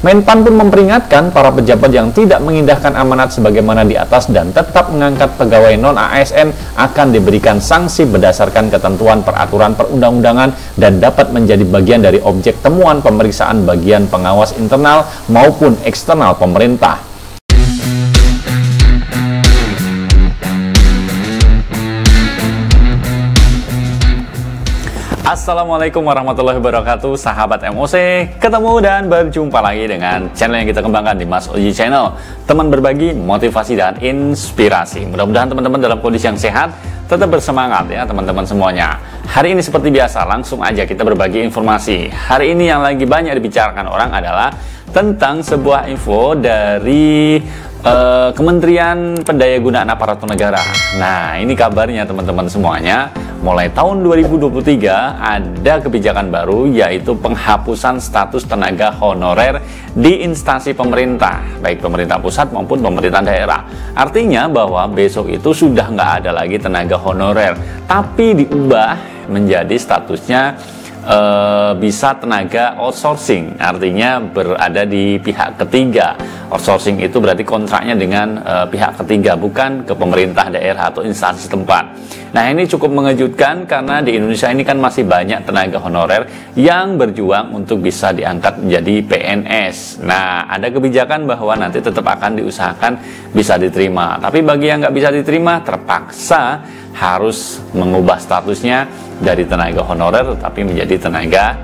Menpan pun memperingatkan para pejabat yang tidak mengindahkan amanat sebagaimana di atas dan tetap mengangkat pegawai non-ASN akan diberikan sanksi berdasarkan ketentuan peraturan perundang-undangan dan dapat menjadi bagian dari objek temuan pemeriksaan bagian pengawas internal maupun eksternal pemerintah. Assalamualaikum warahmatullahi wabarakatuh, sahabat MOC. Ketemu dan berjumpa lagi dengan channel yang kita kembangkan di Mas Oji Channel, teman berbagi motivasi dan inspirasi. Mudah-mudahan teman-teman dalam kondisi yang sehat, tetap bersemangat ya teman-teman semuanya. Hari ini seperti biasa, langsung aja kita berbagi informasi. Hari ini yang lagi banyak dibicarakan orang adalah tentang sebuah info dari Kementerian Pendayagunaan Aparatur Negara. Nah, ini kabarnya teman-teman semuanya, mulai tahun 2023 ada kebijakan baru, yaitu penghapusan status tenaga honorer di instansi pemerintah, baik pemerintah pusat maupun pemerintah daerah. Artinya bahwa besok itu sudah nggak ada lagi tenaga honorer, tapi diubah menjadi statusnya bisa tenaga outsourcing, artinya berada di pihak ketiga. Outsourcing itu berarti kontraknya dengan pihak ketiga, bukan ke pemerintah daerah atau instansi setempat. Nah, ini cukup mengejutkan karena di Indonesia ini kan masih banyak tenaga honorer yang berjuang untuk bisa diangkat menjadi PNS. Nah, ada kebijakan bahwa nanti tetap akan diusahakan bisa diterima, tapi bagi yang nggak bisa diterima terpaksa harus mengubah statusnya dari tenaga honorer tetapi menjadi tenaga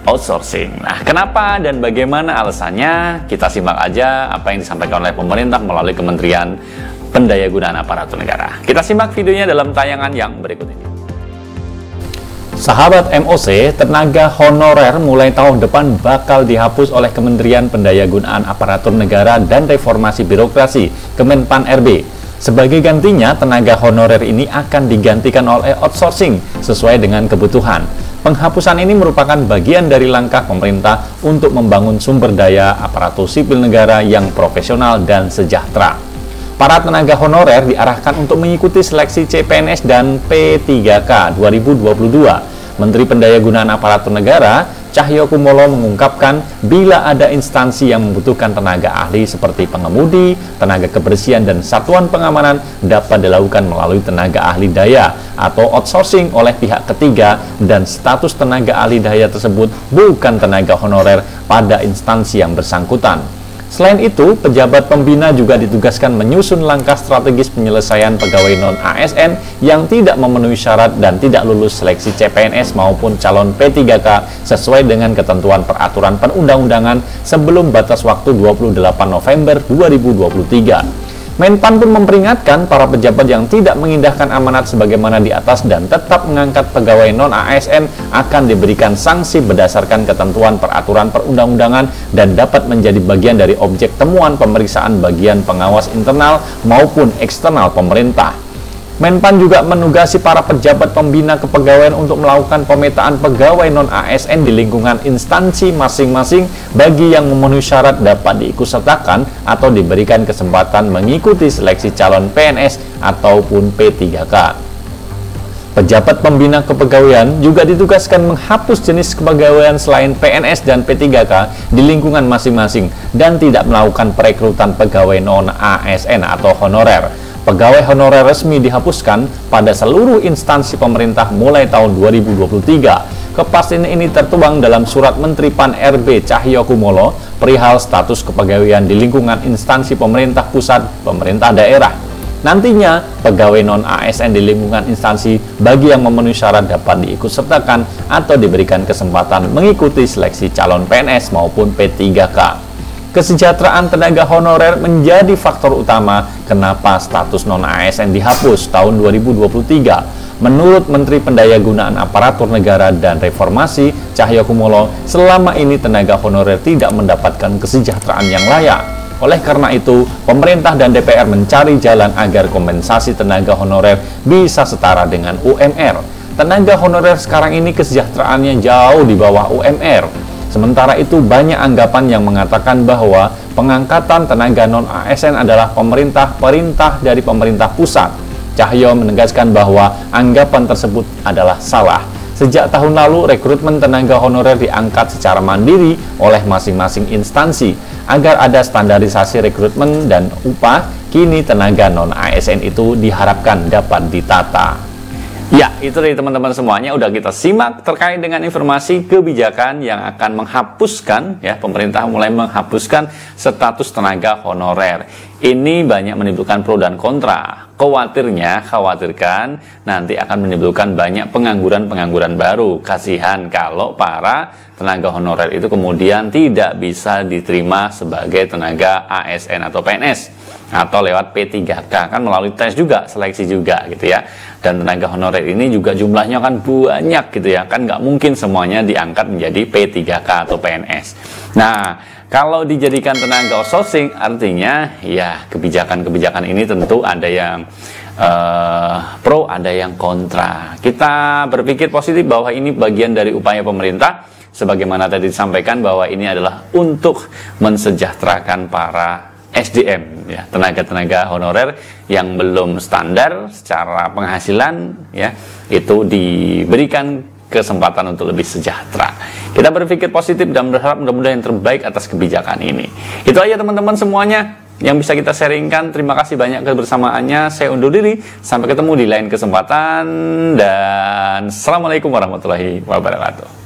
outsourcing. Nah, kenapa dan bagaimana alasannya? Kita simak aja apa yang disampaikan oleh pemerintah melalui Kementerian Pendayagunaan Aparatur Negara. Kita simak videonya dalam tayangan yang berikut ini. Sahabat MOC, tenaga honorer mulai tahun depan bakal dihapus oleh Kementerian Pendayagunaan Aparatur Negara dan Reformasi Birokrasi, Kemenpan RB. Sebagai gantinya, tenaga honorer ini akan digantikan oleh outsourcing sesuai dengan kebutuhan. Penghapusan ini merupakan bagian dari langkah pemerintah untuk membangun sumber daya aparatur sipil negara yang profesional dan sejahtera. Para tenaga honorer diarahkan untuk mengikuti seleksi CPNS dan P3K 2022. Menteri Pendayagunaan Aparatur Negara Cahyokumolo mengungkapkan bila ada instansi yang membutuhkan tenaga ahli seperti pengemudi, tenaga kebersihan, dan satuan pengamanan dapat dilakukan melalui tenaga ahli daya atau outsourcing oleh pihak ketiga dan status tenaga ahli daya tersebut bukan tenaga honorer pada instansi yang bersangkutan. Selain itu, pejabat pembina juga ditugaskan menyusun langkah strategis penyelesaian pegawai non-ASN yang tidak memenuhi syarat dan tidak lulus seleksi CPNS maupun calon P3K sesuai dengan ketentuan peraturan perundang-undangan sebelum batas waktu 28 November 2023. Menpan pun memperingatkan para pejabat yang tidak mengindahkan amanat sebagaimana di atas dan tetap mengangkat pegawai non-ASN akan diberikan sanksi berdasarkan ketentuan peraturan perundang-undangan dan dapat menjadi bagian dari objek temuan pemeriksaan bagian pengawas internal maupun eksternal pemerintah. Menpan juga menugasi para pejabat pembina kepegawaian untuk melakukan pemetaan pegawai non-ASN di lingkungan instansi masing-masing bagi yang memenuhi syarat dapat diikutsertakan atau diberikan kesempatan mengikuti seleksi calon PNS ataupun P3K. Pejabat pembina kepegawaian juga ditugaskan menghapus jenis kepegawaian selain PNS dan P3K di lingkungan masing-masing dan tidak melakukan perekrutan pegawai non-ASN atau honorer. Pegawai honorer resmi dihapuskan pada seluruh instansi pemerintah mulai tahun 2023. Kepastian ini tertuang dalam surat Menteri Pan RB Cahyokumolo perihal status kepegawaian di lingkungan instansi pemerintah pusat, pemerintah daerah. Nantinya, pegawai non-ASN di lingkungan instansi bagi yang memenuhi syarat dapat diikutsertakan atau diberikan kesempatan mengikuti seleksi calon PNS maupun P3K. Kesejahteraan tenaga honorer menjadi faktor utama kenapa status non-ASN dihapus tahun 2023. Menurut Menteri Pendayagunaan Aparatur Negara dan Reformasi Cahyokumolo, selama ini tenaga honorer tidak mendapatkan kesejahteraan yang layak. Oleh karena itu, pemerintah dan DPR mencari jalan agar kompensasi tenaga honorer bisa setara dengan UMR. Tenaga honorer sekarang ini kesejahteraannya jauh di bawah UMR. Sementara itu, banyak anggapan yang mengatakan bahwa pengangkatan tenaga non-ASN adalah perintah dari pemerintah pusat. Cahyo menegaskan bahwa anggapan tersebut adalah salah. Sejak tahun lalu, rekrutmen tenaga honorer diangkat secara mandiri oleh masing-masing instansi. Agar ada standarisasi rekrutmen dan upah, kini tenaga non-ASN itu diharapkan dapat ditata. Ya, itu dari teman-teman semuanya udah kita simak terkait dengan informasi kebijakan yang akan menghapuskan, ya, pemerintah mulai menghapuskan status tenaga honorer. Ini banyak menimbulkan pro dan kontra. Khawatirkan nanti akan menimbulkan banyak pengangguran baru. Kasihan kalau para tenaga honorer itu kemudian tidak bisa diterima sebagai tenaga ASN atau PNS atau lewat P3K, kan melalui tes juga, seleksi juga gitu ya. Dan tenaga honorer ini juga jumlahnya kan banyak gitu ya, kan nggak mungkin semuanya diangkat menjadi P3K atau PNS. Nah, kalau dijadikan tenaga outsourcing, artinya ya kebijakan-kebijakan ini tentu ada yang pro, ada yang kontra. Kita berpikir positif bahwa ini bagian dari upaya pemerintah, sebagaimana tadi disampaikan bahwa ini adalah untuk mensejahterakan para SDM, ya, tenaga-tenaga honorer yang belum standar secara penghasilan, ya, itu diberikan kesempatan untuk lebih sejahtera. Kita berpikir positif dan berharap mudah-mudahan yang terbaik atas kebijakan ini. Itu aja teman-teman semuanya yang bisa kita sharingkan. Terima kasih banyak kebersamaannya. Saya undur diri. Sampai ketemu di lain kesempatan dan Assalamualaikum warahmatullahi wabarakatuh.